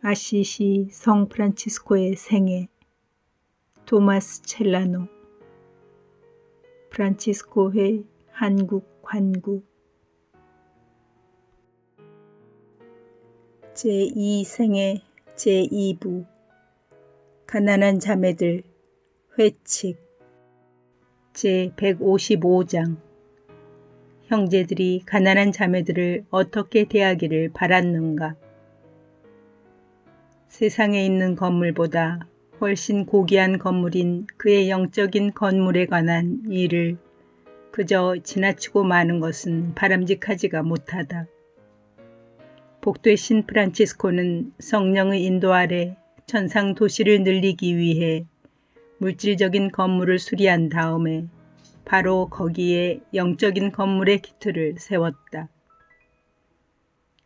아시시 성 프란치스코의 생애. 토마스 첼라노. 프란치스코회 한국 관구. 제2생애 제2부. 가난한 자매들 회칙. 제155장. 형제들이 가난한 자매들을 어떻게 대하기를 바랐는가. 세상에 있는 건물보다 훨씬 고귀한 건물인 그의 영적인 건물에 관한 일을 그저 지나치고 마는 것은 바람직하지가 못하다. 복되신 프란치스코는 성령의 인도 아래 천상 도시를 늘리기 위해 물질적인 건물을 수리한 다음에 바로 거기에 영적인 건물의 기틀을 세웠다.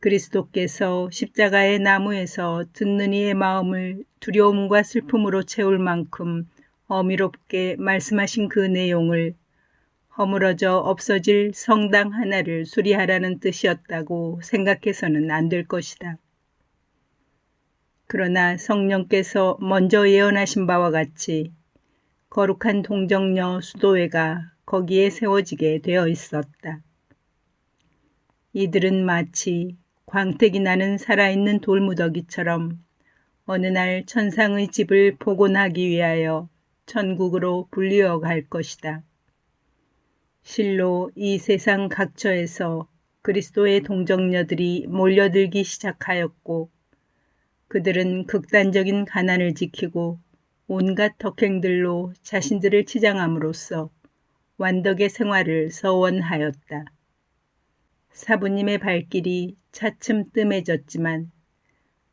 그리스도께서 십자가의 나무에서 듣는 이의 마음을 두려움과 슬픔으로 채울 만큼 어미롭게 말씀하신 그 내용을 허물어져 없어질 성당 하나를 수리하라는 뜻이었다고 생각해서는 안 될 것이다. 그러나 성령께서 먼저 예언하신 바와 같이 거룩한 동정녀 수도회가 거기에 세워지게 되어 있었다. 이들은 마치 광택이 나는 살아있는 돌무더기처럼 어느 날 천상의 집을 복원하기 위하여 천국으로 불리어 갈 것이다. 실로 이 세상 각처에서 그리스도의 동정녀들이 몰려들기 시작하였고 그들은 극단적인 가난을 지키고 온갖 덕행들로 자신들을 치장함으로써 완덕의 생활을 서원하였다. 사부님의 발길이 차츰 뜸해졌지만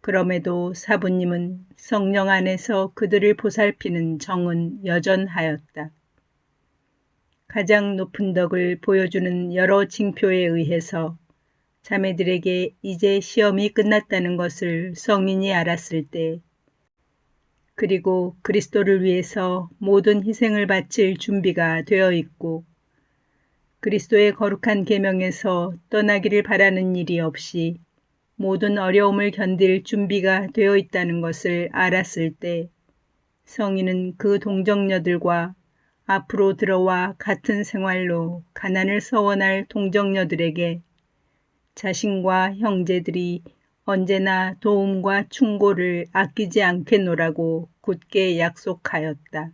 그럼에도 사부님은 성령 안에서 그들을 보살피는 정은 여전하였다. 가장 높은 덕을 보여주는 여러 징표에 의해서 자매들에게 이제 시험이 끝났다는 것을 성인이 알았을 때, 그리고 그리스도를 위해서 모든 희생을 바칠 준비가 되어 있고 그리스도의 거룩한 계명에서 떠나기를 바라는 일이 없이 모든 어려움을 견딜 준비가 되어 있다는 것을 알았을 때 성인은 그 동정녀들과 앞으로 들어와 같은 생활로 가난을 서원할 동정녀들에게 자신과 형제들이 언제나 도움과 충고를 아끼지 않겠노라고 굳게 약속하였다.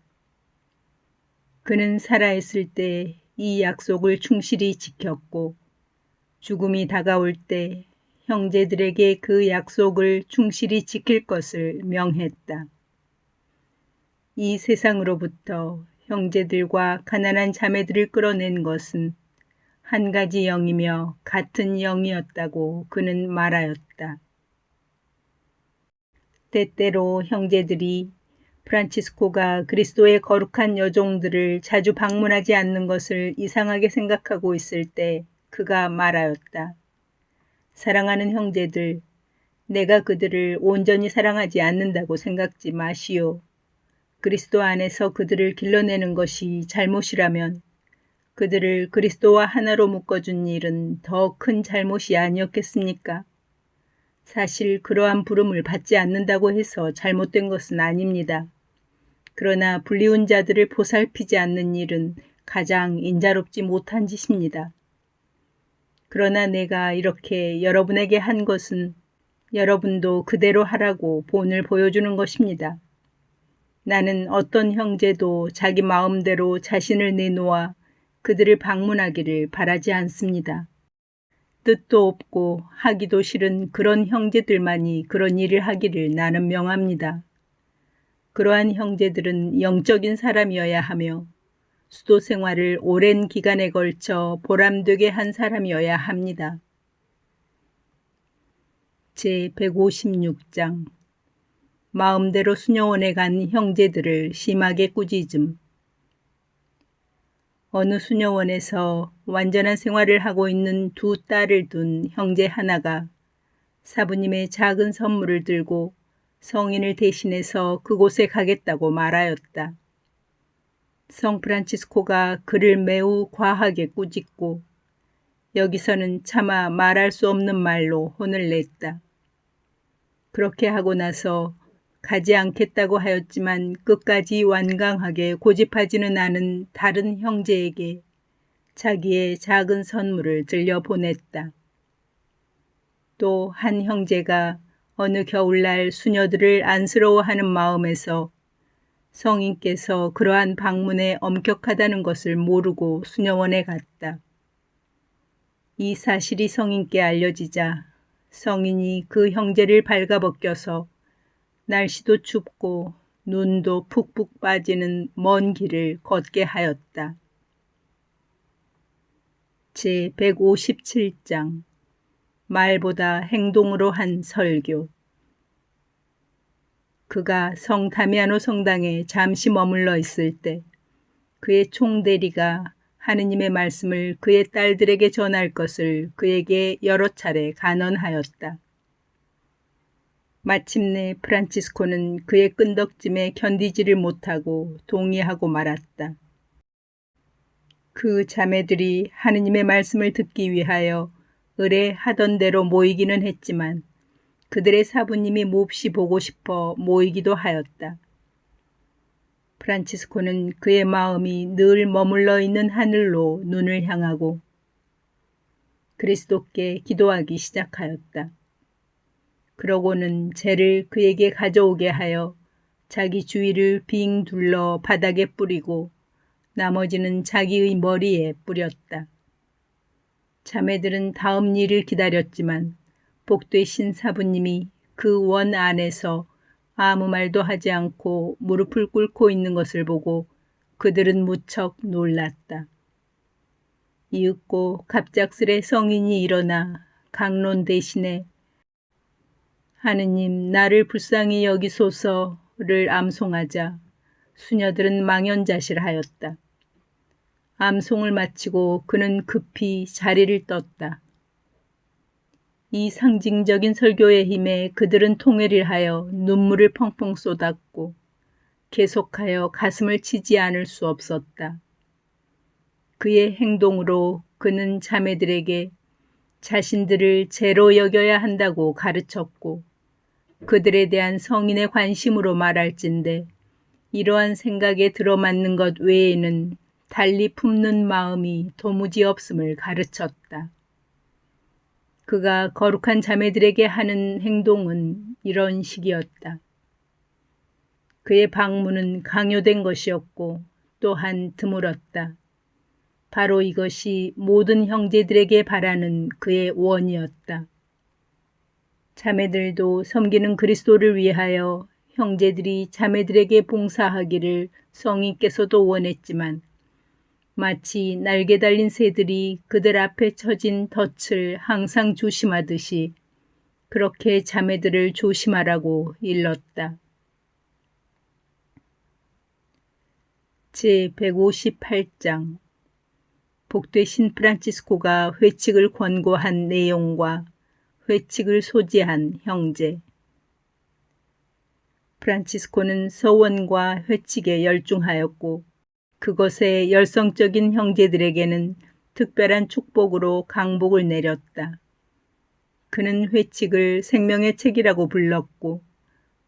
그는 살아있을 때 이 약속을 충실히 지켰고 죽음이 다가올 때 형제들에게 그 약속을 충실히 지킬 것을 명했다. 이 세상으로부터 형제들과 가난한 자매들을 끌어낸 것은 한 가지 영이며 같은 영이었다고 그는 말하였다. 때때로 형제들이 프란치스코가 그리스도의 거룩한 여종들을 자주 방문하지 않는 것을 이상하게 생각하고 있을 때 그가 말하였다. 사랑하는 형제들, 내가 그들을 온전히 사랑하지 않는다고 생각지 마시오. 그리스도 안에서 그들을 길러내는 것이 잘못이라면 그들을 그리스도와 하나로 묶어준 일은 더 큰 잘못이 아니었겠습니까? 사실 그러한 부름을 받지 않는다고 해서 잘못된 것은 아닙니다. 그러나 불리운 자들을 보살피지 않는 일은 가장 인자롭지 못한 짓입니다. 그러나 내가 이렇게 여러분에게 한 것은 여러분도 그대로 하라고 본을 보여주는 것입니다. 나는 어떤 형제도 자기 마음대로 자신을 내놓아 그들을 방문하기를 바라지 않습니다. 뜻도 없고 하기도 싫은 그런 형제들만이 그런 일을 하기를 나는 명합니다. 그러한 형제들은 영적인 사람이어야 하며 수도 생활을 오랜 기간에 걸쳐 보람되게 한 사람이어야 합니다. 제156장. 마음대로 수녀원에 간 형제들을 심하게 꾸짖음. 어느 수녀원에서 완전한 생활을 하고 있는 두 딸을 둔 형제 하나가 사부님의 작은 선물을 들고 성인을 대신해서 그곳에 가겠다고 말하였다. 성 프란치스코가 그를 매우 과하게 꾸짖고 여기서는 차마 말할 수 없는 말로 혼을 냈다. 그렇게 하고 나서 가지 않겠다고 하였지만 끝까지 완강하게 고집하지는 않은 다른 형제에게 자기의 작은 선물을 들려보냈다. 또 한 형제가 어느 겨울날 수녀들을 안쓰러워하는 마음에서 성인께서 그러한 방문에 엄격하다는 것을 모르고 수녀원에 갔다. 이 사실이 성인께 알려지자 성인이 그 형제를 발가벗겨서 날씨도 춥고 눈도 푹푹 빠지는 먼 길을 걷게 하였다. 제157장 말보다 행동으로 한 설교. 그가 성 다미아노 성당에 잠시 머물러 있을 때 그의 총대리가 하느님의 말씀을 그의 딸들에게 전할 것을 그에게 여러 차례 간언하였다. 마침내 프란치스코는 그의 끈덕짐에 견디지를 못하고 동의하고 말았다. 그 자매들이 하느님의 말씀을 듣기 위하여 의뢰하던 대로 모이기는 했지만 그들의 사부님이 몹시 보고 싶어 모이기도 하였다. 프란치스코는 그의 마음이 늘 머물러 있는 하늘로 눈을 향하고 그리스도께 기도하기 시작하였다. 그러고는 재를 그에게 가져오게 하여 자기 주위를 빙 둘러 바닥에 뿌리고 나머지는 자기의 머리에 뿌렸다. 자매들은 다음 일을 기다렸지만 복되신 사부님이 그 원 안에서 아무 말도 하지 않고 무릎을 꿇고 있는 것을 보고 그들은 무척 놀랐다. 이윽고 갑작스레 성인이 일어나 강론 대신에 하느님 나를 불쌍히 여기소서를 암송하자 수녀들은 망연자실하였다. 암송을 마치고 그는 급히 자리를 떴다. 이 상징적인 설교의 힘에 그들은 통회를 하여 눈물을 펑펑 쏟았고 계속하여 가슴을 치지 않을 수 없었다. 그의 행동으로 그는 자매들에게 자신들을 죄로 여겨야 한다고 가르쳤고 그들에 대한 성인의 관심으로 말할진대 이러한 생각에 들어맞는 것 외에는 달리 품는 마음이 도무지 없음을 가르쳤다. 그가 거룩한 자매들에게 하는 행동은 이런 식이었다. 그의 방문은 강요된 것이었고 또한 드물었다. 바로 이것이 모든 형제들에게 바라는 그의 원이었다. 자매들도 섬기는 그리스도를 위하여 형제들이 자매들에게 봉사하기를 성인께서도 원했지만 마치 날개 달린 새들이 그들 앞에 처진 덫을 항상 조심하듯이 그렇게 자매들을 조심하라고 일렀다. 제158장 복되신 프란치스코가 회칙을 권고한 내용과 회칙을 소지한 형제. 프란치스코는 서원과 회칙에 열중하였고 그것에 열성적인 형제들에게는 특별한 축복으로 강복을 내렸다. 그는 회칙을 생명의 책이라고 불렀고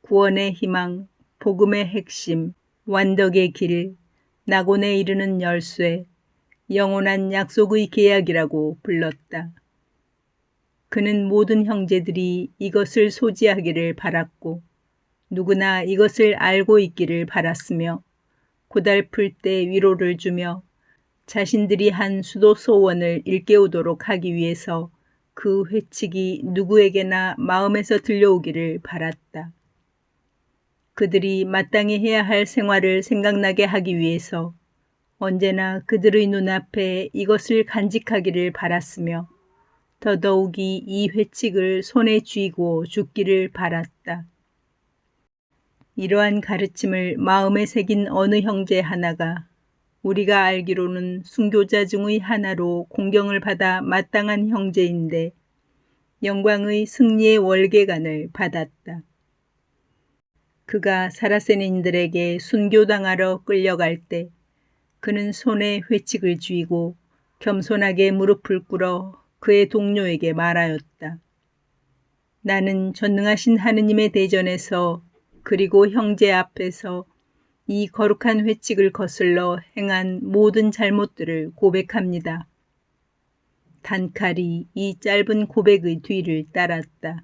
구원의 희망, 복음의 핵심, 완덕의 길, 낙원에 이르는 열쇠, 영원한 약속의 계약이라고 불렀다. 그는 모든 형제들이 이것을 소지하기를 바랐고 누구나 이것을 알고 있기를 바랐으며 고달플 때 위로를 주며 자신들이 한 수도 소원을 일깨우도록 하기 위해서 그 회칙이 누구에게나 마음에서 들려오기를 바랐다. 그들이 마땅히 해야 할 생활을 생각나게 하기 위해서 언제나 그들의 눈앞에 이것을 간직하기를 바랐으며 더더욱이 이 회칙을 손에 쥐고 죽기를 바랐다. 이러한 가르침을 마음에 새긴 어느 형제 하나가 우리가 알기로는 순교자 중의 하나로 공경을 받아 마땅한 형제인데 영광의 승리의 월계관을 받았다. 그가 사라세닌들에게 순교당하러 끌려갈 때 그는 손에 회칙을 쥐고 겸손하게 무릎을 꿇어 그의 동료에게 말하였다. 나는 전능하신 하느님의 대전에서 그리고 형제 앞에서 이 거룩한 회칙을 거슬러 행한 모든 잘못들을 고백합니다. 단칼이 이 짧은 고백의 뒤를 따랐다.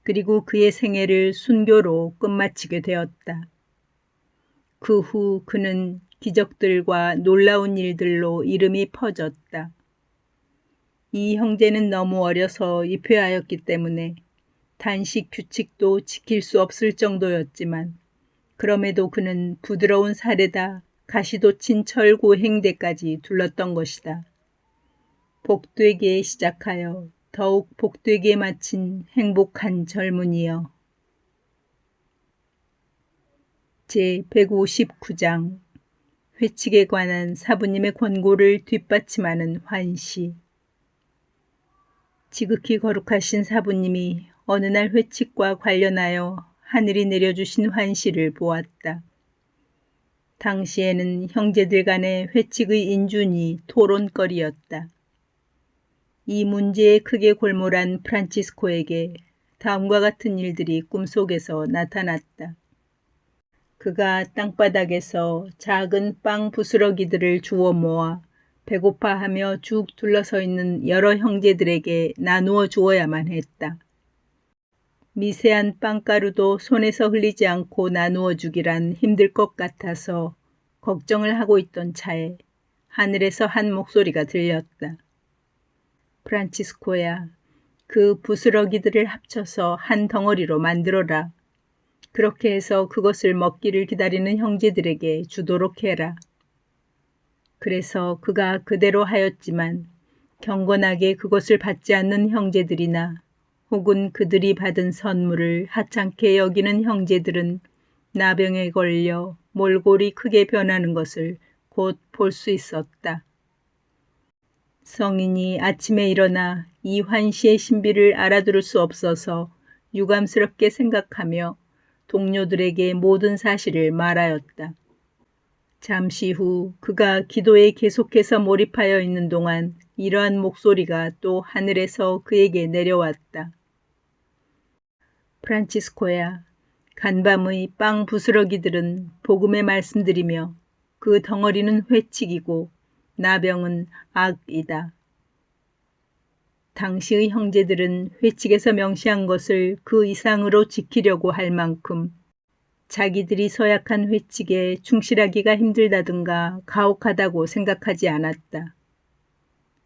그리고 그의 생애를 순교로 끝마치게 되었다. 그 후 그는 기적들과 놀라운 일들로 이름이 퍼졌다. 이 형제는 너무 어려서 입회하였기 때문에 단식 규칙도 지킬 수 없을 정도였지만 그럼에도 그는 부드러운 살에다 가시도 친 철고 행대까지 둘렀던 것이다. 복되게 시작하여 더욱 복되게 마친 행복한 젊은이여. 제159장 회칙에 관한 사부님의 권고를 뒷받침하는 환시. 지극히 거룩하신 사부님이 어느 날 회칙과 관련하여 하늘이 내려주신 환시를 보았다. 당시에는 형제들 간의 회칙의 인준이 토론거리였다. 이 문제에 크게 골몰한 프란치스코에게 다음과 같은 일들이 꿈속에서 나타났다. 그가 땅바닥에서 작은 빵 부스러기들을 주워 모아 배고파하며 쭉 둘러서 있는 여러 형제들에게 나누어 주어야만 했다. 미세한 빵가루도 손에서 흘리지 않고 나누어 주기란 힘들 것 같아서 걱정을 하고 있던 차에 하늘에서 한 목소리가 들렸다. 프란치스코야, 그 부스러기들을 합쳐서 한 덩어리로 만들어라. 그렇게 해서 그것을 먹기를 기다리는 형제들에게 주도록 해라. 그래서 그가 그대로 하였지만 경건하게 그것을 받지 않는 형제들이나 혹은 그들이 받은 선물을 하찮게 여기는 형제들은 나병에 걸려 몰골이 크게 변하는 것을 곧 볼 수 있었다. 성인이 아침에 일어나 이 환시의 신비를 알아들을 수 없어서 유감스럽게 생각하며 동료들에게 모든 사실을 말하였다. 잠시 후 그가 기도에 계속해서 몰입하여 있는 동안 이러한 목소리가 또 하늘에서 그에게 내려왔다. 프란치스코야, 간밤의 빵 부스러기들은 복음의 말씀드리며 그 덩어리는 회칙이고 나병은 악이다. 당시의 형제들은 회칙에서 명시한 것을 그 이상으로 지키려고 할 만큼 자기들이 서약한 회칙에 충실하기가 힘들다든가 가혹하다고 생각하지 않았다.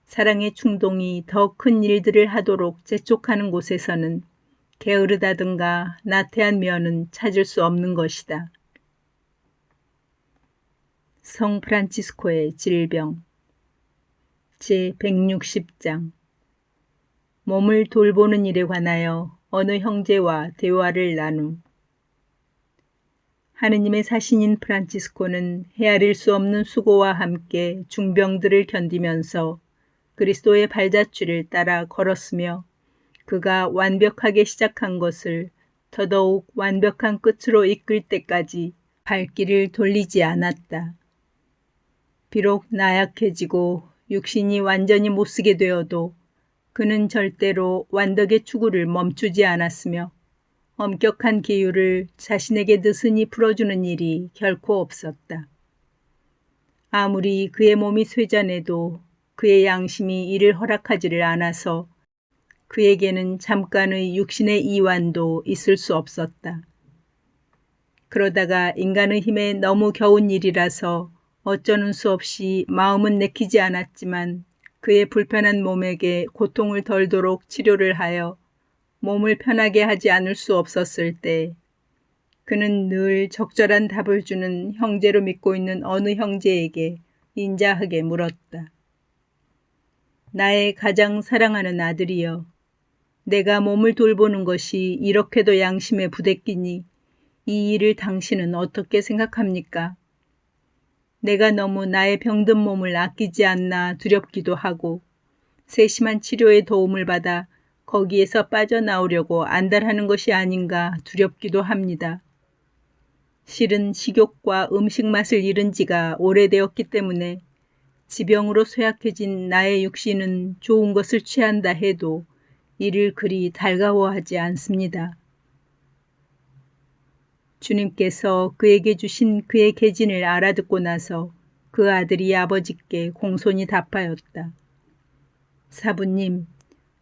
사랑의 충동이 더 큰 일들을 하도록 재촉하는 곳에서는 게으르다든가 나태한 면은 찾을 수 없는 것이다. 성 프란치스코의 질병. 제160장. 몸을 돌보는 일에 관하여 어느 형제와 대화를 나눔. 하느님의 사신인 프란치스코는 헤아릴 수 없는 수고와 함께 중병들을 견디면서 그리스도의 발자취를 따라 걸었으며 그가 완벽하게 시작한 것을 더더욱 완벽한 끝으로 이끌 때까지 발길을 돌리지 않았다. 비록 나약해지고 육신이 완전히 못쓰게 되어도 그는 절대로 완덕의 추구를 멈추지 않았으며 엄격한 기율을 자신에게 느슨히 풀어주는 일이 결코 없었다. 아무리 그의 몸이 쇠잔해도 그의 양심이 이를 허락하지를 않아서 그에게는 잠깐의 육신의 이완도 있을 수 없었다. 그러다가 인간의 힘에 너무 겨운 일이라서 어쩌는 수 없이 마음은 내키지 않았지만 그의 불편한 몸에게 고통을 덜도록 치료를 하여 몸을 편하게 하지 않을 수 없었을 때 그는 늘 적절한 답을 주는 형제로 믿고 있는 어느 형제에게 인자하게 물었다. 나의 가장 사랑하는 아들이여, 내가 몸을 돌보는 것이 이렇게도 양심에 부대끼니 이 일을 당신은 어떻게 생각합니까? 내가 너무 나의 병든 몸을 아끼지 않나 두렵기도 하고 세심한 치료의 도움을 받아 거기에서 빠져나오려고 안달하는 것이 아닌가 두렵기도 합니다. 실은 식욕과 음식 맛을 잃은 지가 오래되었기 때문에 지병으로 쇠약해진 나의 육신은 좋은 것을 취한다 해도 이를 그리 달가워하지 않습니다. 주님께서 그에게 주신 그의 계진을 알아듣고 나서 그 아들이 아버지께 공손히 답하였다. 사부님,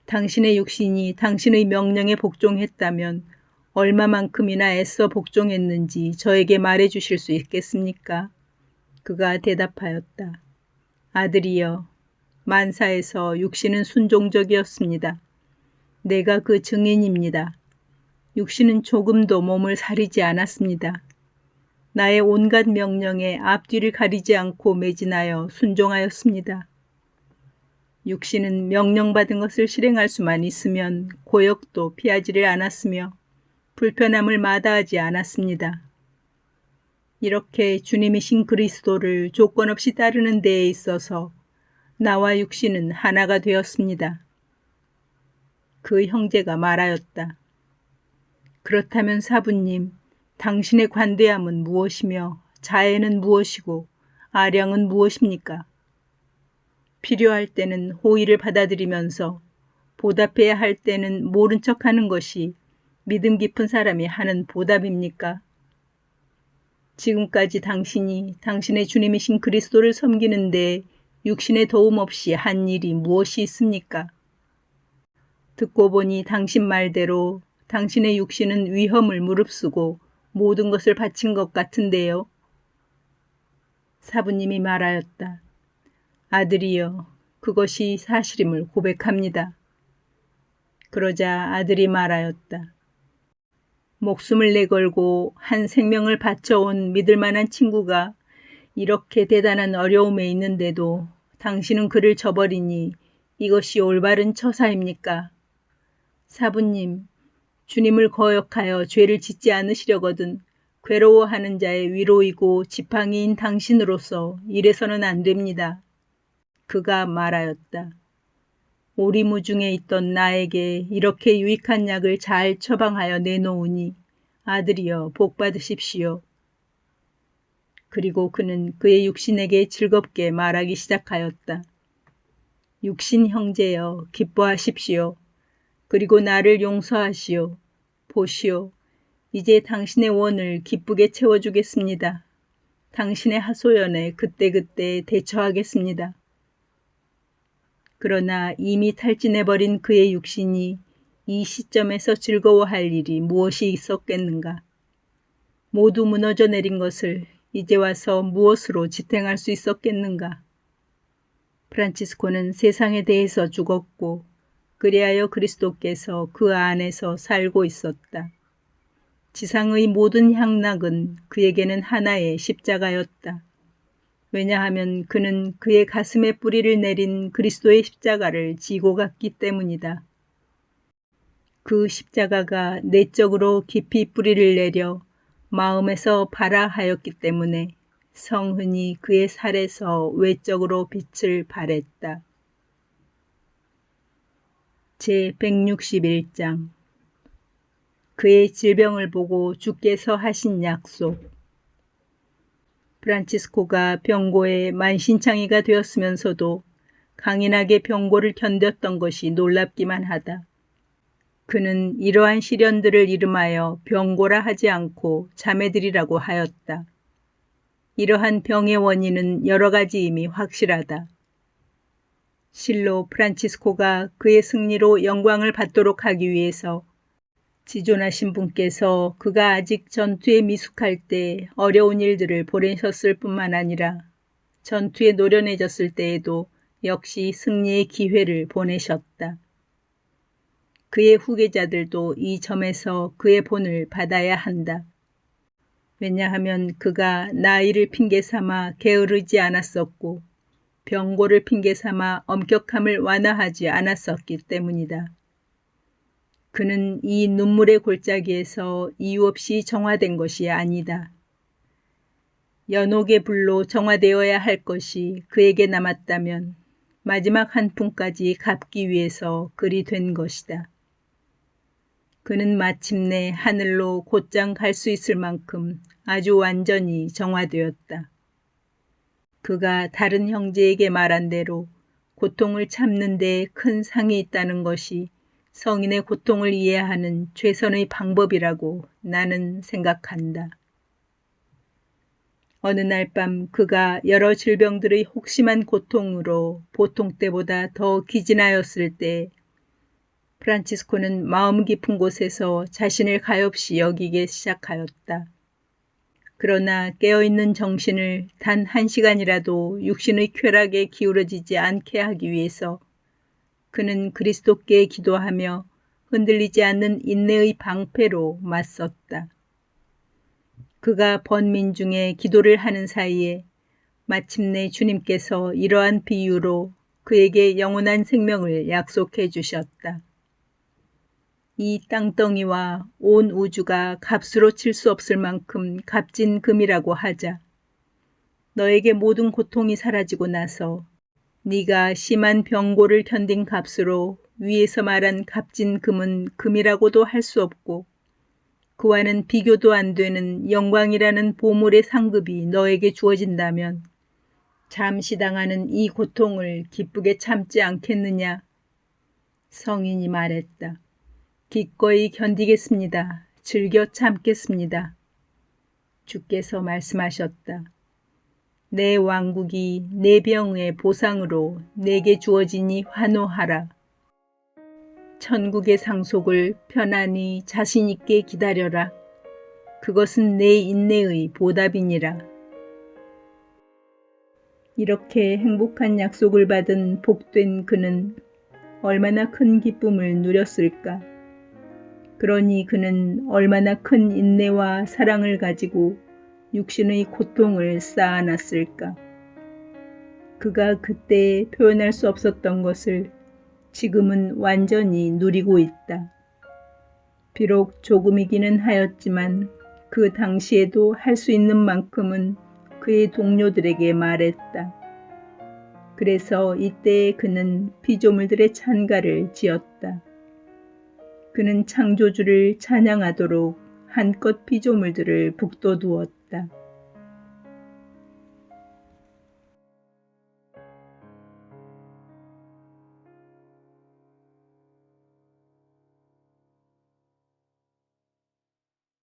당신의 육신이 당신의 명령에 복종했다면 얼마만큼이나 애써 복종했는지 저에게 말해 주실 수 있겠습니까? 그가 대답하였다. 아들이여, 만사에서 육신은 순종적이었습니다. 내가 그 증인입니다. 육신은 조금도 몸을 사리지 않았습니다. 나의 온갖 명령에 앞뒤를 가리지 않고 매진하여 순종하였습니다. 육신은 명령받은 것을 실행할 수만 있으면 고역도 피하지를 않았으며 불편함을 마다하지 않았습니다. 이렇게 주님이신 그리스도를 조건 없이 따르는 데에 있어서 나와 육신은 하나가 되었습니다. 그 형제가 말하였다. 그렇다면 사부님, 당신의 관대함은 무엇이며 자애는 무엇이고 아량은 무엇입니까? 필요할 때는 호의를 받아들이면서 보답해야 할 때는 모른 척하는 것이 믿음 깊은 사람이 하는 보답입니까? 지금까지 당신이 당신의 주님이신 그리스도를 섬기는 데 육신의 도움 없이 한 일이 무엇이 있습니까? 듣고 보니 당신 말대로 당신의 육신은 위험을 무릅쓰고 모든 것을 바친 것 같은데요. 사부님이 말하였다. 아들이여, 그것이 사실임을 고백합니다. 그러자 아들이 말하였다. 목숨을 내걸고 한 생명을 바쳐온 믿을 만한 친구가 이렇게 대단한 어려움에 있는데도 당신은 그를 저버리니 이것이 올바른 처사입니까? 사부님, 주님을 거역하여 죄를 짓지 않으시려거든 괴로워하는 자의 위로이고 지팡이인 당신으로서 이래서는 안 됩니다. 그가 말하였다. 오리무중에 있던 나에게 이렇게 유익한 약을 잘 처방하여 내놓으니 아들이여 복 받으십시오. 그리고 그는 그의 육신에게 즐겁게 말하기 시작하였다. 육신 형제여 기뻐하십시오. 그리고 나를 용서하시오. 보시오. 이제 당신의 원을 기쁘게 채워주겠습니다. 당신의 하소연에 그때그때 대처하겠습니다. 그러나 이미 탈진해버린 그의 육신이 이 시점에서 즐거워할 일이 무엇이 있었겠는가. 모두 무너져 내린 것을 이제 와서 무엇으로 지탱할 수 있었겠는가. 프란치스코는 세상에 대해서 죽었고 그리하여 그리스도께서 그 안에서 살고 있었다. 지상의 모든 향락은 그에게는 하나의 십자가였다. 왜냐하면 그는 그의 가슴에 뿌리를 내린 그리스도의 십자가를 지고 갔기 때문이다. 그 십자가가 내적으로 깊이 뿌리를 내려 마음에서 발아하였기 때문에 성흔이 그의 살에서 외적으로 빛을 발했다. 제161장 그의 질병을 보고 주께서 하신 약속. 프란치스코가 병고에 만신창이가 되었으면서도 강인하게 병고를 견뎠던 것이 놀랍기만 하다. 그는 이러한 시련들을 이름하여 병고라 하지 않고 자매들이라고 하였다. 이러한 병의 원인은 여러 가지임이 확실하다. 실로 프란치스코가 그의 승리로 영광을 받도록 하기 위해서 지존하신 분께서 그가 아직 전투에 미숙할 때 어려운 일들을 보내셨을 뿐만 아니라 전투에 노련해졌을 때에도 역시 승리의 기회를 보내셨다. 그의 후계자들도 이 점에서 그의 본을 받아야 한다. 왜냐하면 그가 나이를 핑계삼아 게으르지 않았었고 병고를 핑계삼아 엄격함을 완화하지 않았었기 때문이다. 그는 이 눈물의 골짜기에서 이유 없이 정화된 것이 아니다. 연옥의 불로 정화되어야 할 것이 그에게 남았다면 마지막 한 푼까지 갚기 위해서 그리 된 것이다. 그는 마침내 하늘로 곧장 갈 수 있을 만큼 아주 완전히 정화되었다. 그가 다른 형제에게 말한 대로 고통을 참는 데 큰 상이 있다는 것이 성인의 고통을 이해하는 최선의 방법이라고 나는 생각한다. 어느 날 밤 그가 여러 질병들의 혹심한 고통으로 보통 때보다 더 기진하였을 때 프란치스코는 마음 깊은 곳에서 자신을 가엾이 여기기 시작하였다. 그러나 깨어있는 정신을 단 1시간이라도 육신의 쾌락에 기울어지지 않게 하기 위해서 그는 그리스도께 기도하며 흔들리지 않는 인내의 방패로 맞섰다. 그가 번민 중에 기도를 하는 사이에 마침내 주님께서 이러한 비유로 그에게 영원한 생명을 약속해 주셨다. 이 땅덩이와 온 우주가 값으로 칠 수 없을 만큼 값진 금이라고 하자. 너에게 모든 고통이 사라지고 나서 네가 심한 병고를 견딘 값으로 위에서 말한 값진 금은 금이라고도 할 수 없고 그와는 비교도 안 되는 영광이라는 보물의 상급이 너에게 주어진다면 잠시 당하는 이 고통을 기쁘게 참지 않겠느냐? 성인이 말했다. 기꺼이 견디겠습니다. 즐겨 참겠습니다. 주께서 말씀하셨다. 내 왕국이 내 병의 보상으로 내게 주어지니 환호하라. 천국의 상속을 편안히 자신있게 기다려라. 그것은 내 인내의 보답이니라. 이렇게 행복한 약속을 받은 복된 그는 얼마나 큰 기쁨을 누렸을까. 그러니 그는 얼마나 큰 인내와 사랑을 가지고 육신의 고통을 쌓아놨을까. 그가 그때 표현할 수 없었던 것을 지금은 완전히 누리고 있다. 비록 조금이기는 하였지만 그 당시에도 할 수 있는 만큼은 그의 동료들에게 말했다. 그래서 이때에 그는 피조물들의 찬가를 지었다. 그는 창조주를 찬양하도록 한껏 피조물들을 북돋우었다.